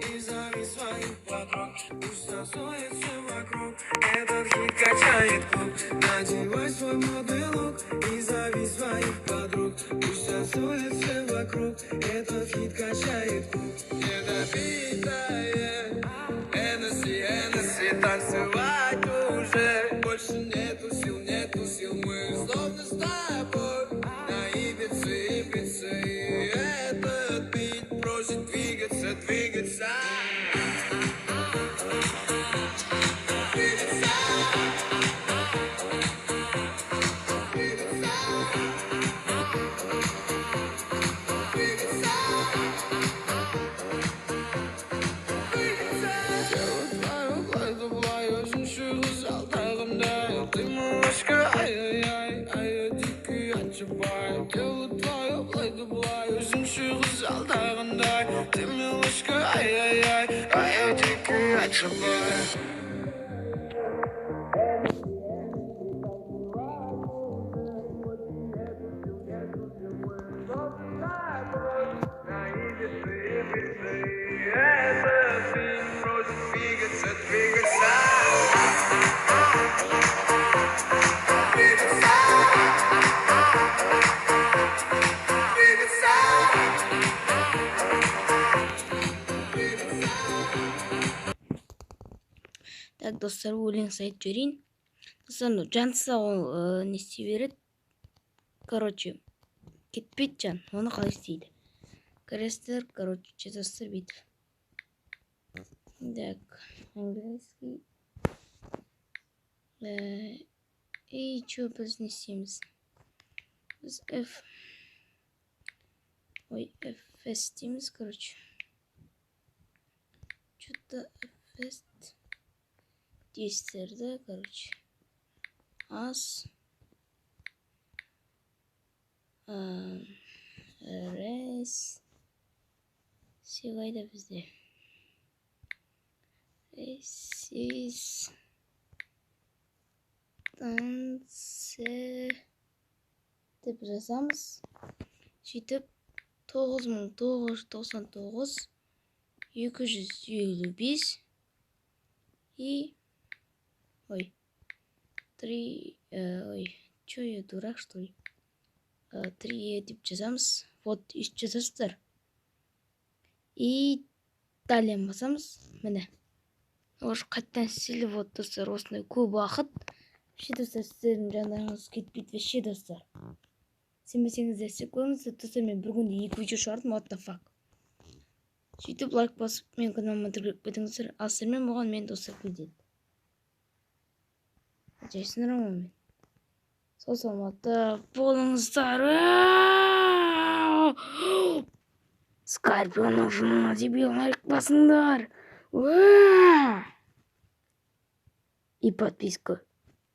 и зови своих подруг. Пусть танцует все вокруг, этот хит качает клуб. Надевай свой модный лук и зови своих подруг. Пусть танцует все вокруг, этот хит качает клуб. Недопитая Hennessy, танцевать уже больше нету сил, мы словно с тобой на Ибице, и этот бит просит двигаться, двигаться. Дело твое, плойду блаю, жемчугу золотая. Ты милочка, ай-яй-яй, а я дикий отшибаю. Так, достар, өлеңді айтып жіберейін. Достар, жансыз ол не істей береді. Короче, кетпейді жан, оны қалай істейді. Крестер, короче, достар бүйтіп. Так, английский. И что біз не істейміз? Біз Fs дейміз, короче. Что-то Fs тестерді, короче. As Res Сегайда бізде Resistance деп жазамыз. Сөйтіп 9999 255 и чё я дурак, что ли? 3 деп жазамыз. Вот, үст жазасыздар. И далее басамыз. Міне. Ош қаттан істелі, вот, достар, осындай көп уақыт. Вообще, достар, сіздердің жандарыңыз кетпейді, вообще, достар. Сенбесеңіздер істеп көріңіздер, достар, мен бір күнде 2 видео шығардым, what the fuck. Сөйтіп лайк басып, мен каналыма тіркеліп кетіңіздер. Ал сіздермен болған мен достар күлдеді. Жайсыңдар ма мен? Сол саламатта болыңыздар. Скорпионның жынына дебил лайк басыңдар. И подписка.